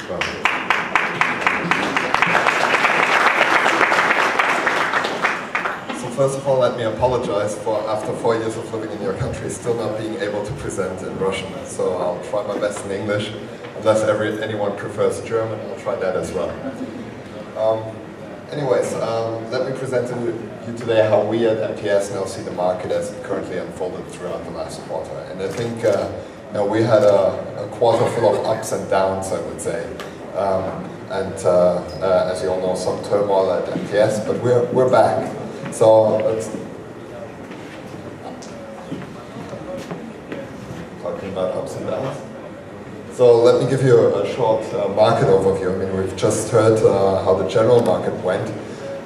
First of all, let me apologize for, after 4 years of living in your country, still not being able to present in Russian. So I'll try my best in English. Unless anyone prefers German, I'll try that as well. Anyways, let me present to you today how we at MTS now see the market as it currently unfolded throughout the last quarter. And I think we had a quarter full of ups and downs, I would say. As you all know, some turmoil at MTS, but we're back. So let's talking about ups and downs. So let me give you a short market overview. I mean, we've just heard how the general market went,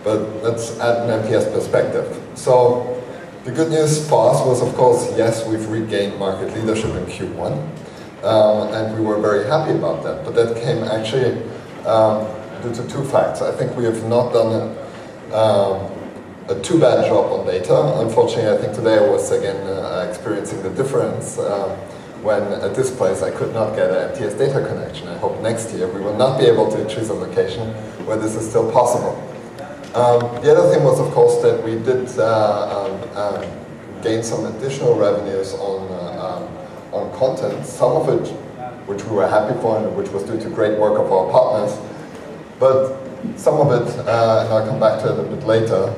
but let's add an MTS perspective. So the good news for us was, of course, yes, we've regained market leadership in Q1, and we were very happy about that. But that came actually due to two facts. I think we have not done a too bad job on data. Unfortunately, I think today I was again experiencing the difference when at this place I could not get an MTS data connection. I hope next year we will not be able to choose a location where this is still possible. The other thing was, of course, that we did gain some additional revenues on content, some of it which we were happy for and which was due to great work of our partners, but some of it, and I'll come back to it a bit later,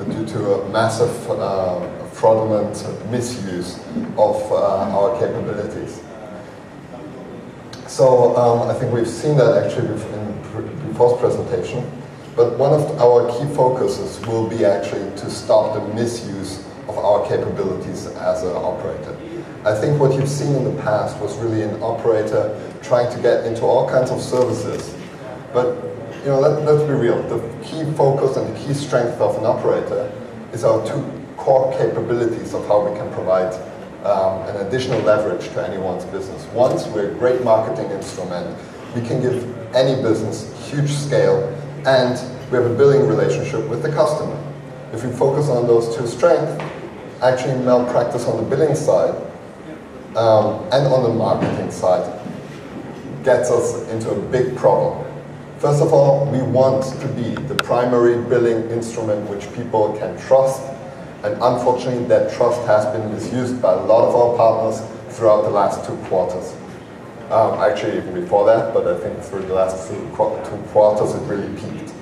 due to a massive fraudulent misuse of our capabilities. So I think we've seen that actually in Paul's presentation, but one of our key focuses will be actually to stop the misuse of our capabilities as an operator. I think what you've seen in the past was really an operator trying to get into all kinds of services, but let's be real. The key focus and the key strength of an operator is our two core capabilities of how we can provide an additional leverage to anyone's business. Once, we're a great marketing instrument. We can give any business huge scale, and we have a billing relationship with the customer. If we focus on those two strengths, actually malpractice on the billing side and on the marketing side gets us into a big problem. First of all, we want to be the primary billing instrument which people can trust, and unfortunately that trust has been misused by a lot of our partners throughout the last 2 quarters. Actually even before that, but I think through the last 2 quarters it really peaked.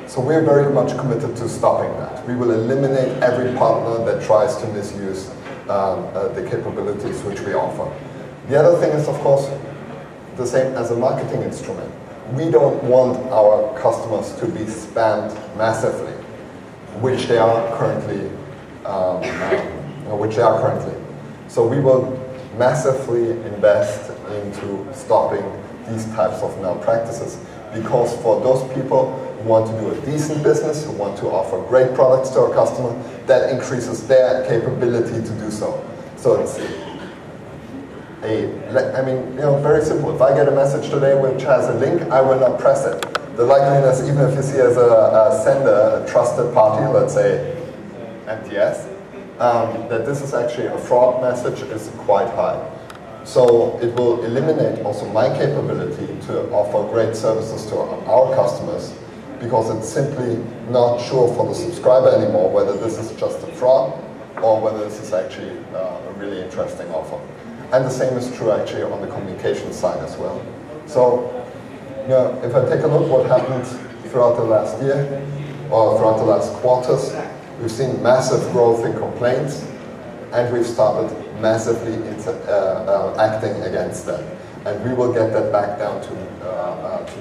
So we're very much committed to stopping that. We will eliminate every partner that tries to misuse the capabilities which we offer. The other thing is, of course, the same as a marketing instrument. We don't want our customers to be spammed massively, which they are currently. So we will massively invest into stopping these types of malpractices, because for those people who want to do a decent business, who want to offer great products to our customer, that increases their capability to do so. So it's very simple. If I get a message today which has a link, I will not press it. The likeliness, even if you see as a sender, a trusted party, let's say MTS, that this is actually a fraud message is quite high. So it will eliminate also my capability to offer great services to our customers, because it's simply not sure for the subscriber anymore whether this is just a fraud or whether this is actually a really interesting offer. And the same is true actually on the communication side as well. So, if I take a look what happened throughout the last year, or throughout the last quarters, we've seen massive growth in complaints, and we've started massively acting against that. And we will get that back down to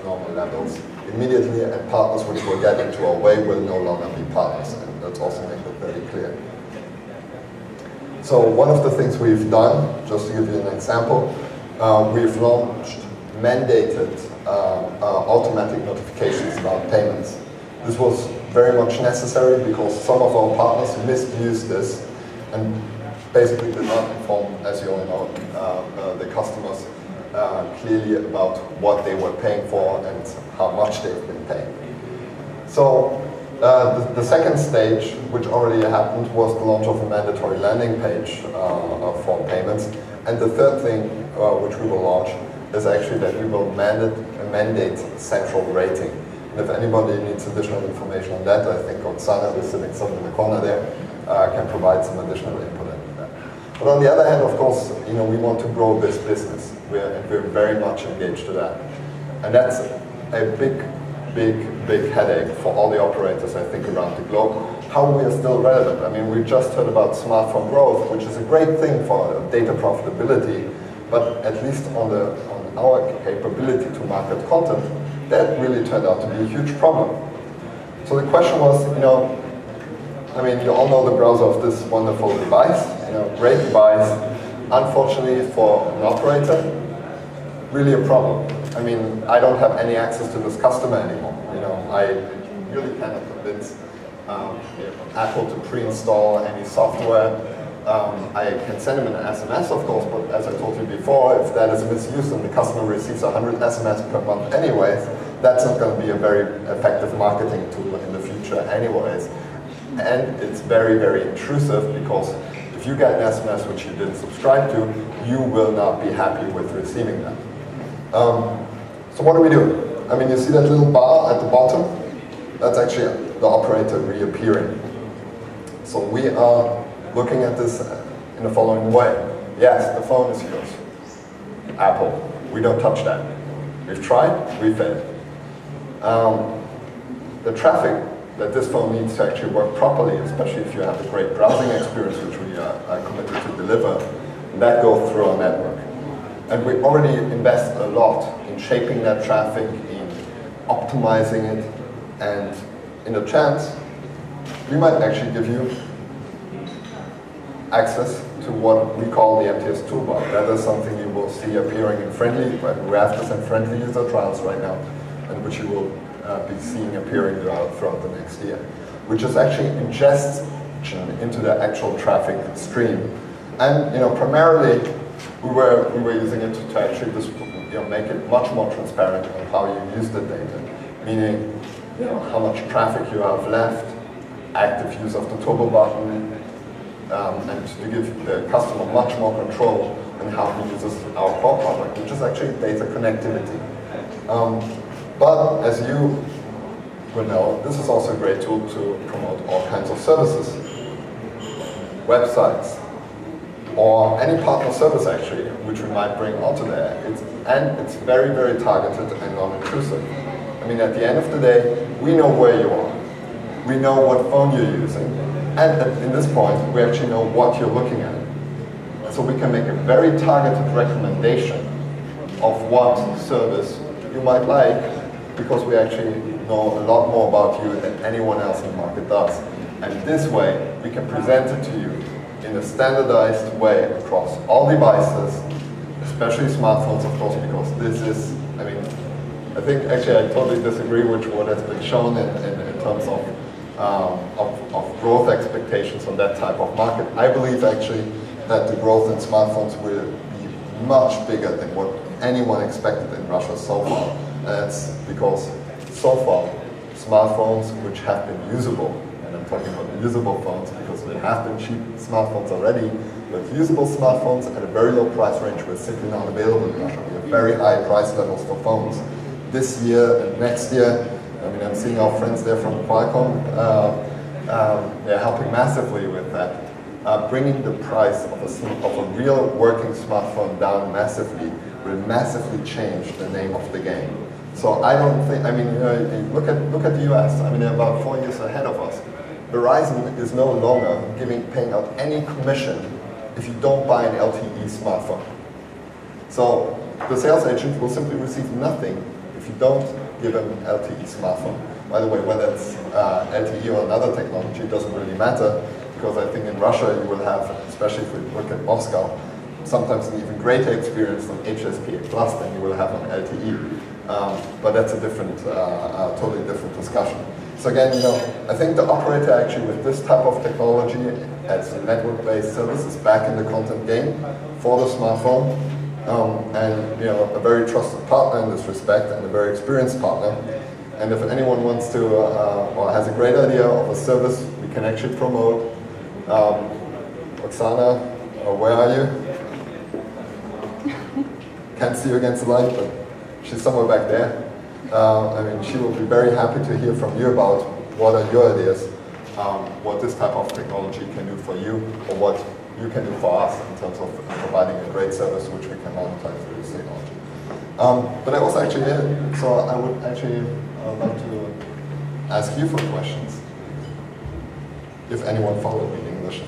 normal levels immediately, and partners which will get into our way will no longer be partners, and let's also make that very clear. So one of the things we've done, just to give you an example, we've launched mandated automatic notifications about payments. This was very much necessary because some of our partners misused this and basically did not inform, as you all know, the customers clearly about what they were paying for and how much they've been paying. So the second stage, which already happened, was the launch of a mandatory landing page for payments. And the third thing which we will launch is actually that we will mandate central rating. And if anybody needs additional information on that, I think Oksana, who's sitting somewhere in the corner there, can provide some additional input into that. But on the other hand, of course, we want to grow this business. We're very much engaged to that. And that's a big headache for all the operators, I think, around the globe. How we are still relevant. I mean, we just heard about smartphone growth, which is a great thing for data profitability, but at least on our capability to market content, that really turned out to be a huge problem. So the question was, I mean, you all know the browser of this wonderful device, great device. Unfortunately for an operator, really a problem. I mean, I don't have any access to this customer anymore. I really cannot convince Apple to pre-install any software. I can send them an SMS, of course, but as I told you before, if that is misused and the customer receives 100 SMS per month anyways, that's not going to be a very effective marketing tool in the future anyways. And it's very intrusive, because if you get an SMS which you didn't subscribe to, you will not be happy with receiving that. So what do we do? I mean, you see that little bar at the bottom? That's actually the operator reappearing. So we are looking at this in the following way. Yes, the phone is yours. Apple, we don't touch that. We've tried, we failed. The traffic that this phone needs to actually work properly, especially if you have a great browsing experience, which we are committed to deliver, that goes through our network. And we already invest a lot in shaping that traffic, in optimizing it, and in a chance, we might actually give you access to what we call the MTS toolbar. That is something you will see appearing in friendly, we have this in friendly user trials right now, and which you will be seeing appearing throughout the next year, which is actually ingestion into the actual traffic stream. And primarily, we were using it to actually just make it much more transparent on how you use the data, meaning how much traffic you have left, active use of the turbo button, and to give the customer much more control on how he uses our core product, which is actually data connectivity. But as you will know, this is also a great tool to promote all kinds of services, websites, or any partner service actually, which we might bring onto there. And it's very targeted and non-intrusive. I mean, at the end of the day, we know where you are. We know what phone you're using. And in this point, we actually know what you're looking at. And so we can make a very targeted recommendation of what service you might like, because we actually know a lot more about you than anyone else in the market does. And this way, we can present it to you in a standardized way across all devices, especially smartphones, of course, because this is, I mean, I think actually I totally disagree with what has been shown in terms of growth expectations on that type of market. I believe actually that the growth in smartphones will be much bigger than what anyone expected in Russia so far. That's because so far, smartphones which have been usable, and I'm talking about usable phones because there have been cheap smartphones already, but usable smartphones at a very low price range were simply not available in Russia. We have very high price levels for phones. This year and next year, I mean, I'm seeing our friends there from Qualcomm, they're helping massively with that. Bringing the price of a real working smartphone down massively will massively change the name of the game. So I don't think, I mean, look at the US. I mean, they're about 4 years ahead of us. Verizon is no longer paying out any commission if you don't buy an LTE smartphone. So the sales agent will simply receive nothing if you don't give them an LTE smartphone. By the way, whether it's LTE or another technology, it doesn't really matter, because I think in Russia you will have, especially if we look at Moscow, sometimes an even greater experience on HSPA Plus than you will have on LTE. But that's a different, totally different discussion. So again, I think the operator actually with this type of technology as a network-based service is back in the content game for the smartphone, and a very trusted partner in this respect and a very experienced partner. And if anyone wants to or has a great idea of a service we can actually promote, Oksana, where are you? can't see her against the light, but she's somewhere back there. I mean, she will be very happy to hear from you about what are your ideas, what this type of technology can do for you, or what you can do for us in terms of providing a great service which we can monetize through this technology. But that was actually it. So I would actually like to ask you for questions, if anyone followed me in English.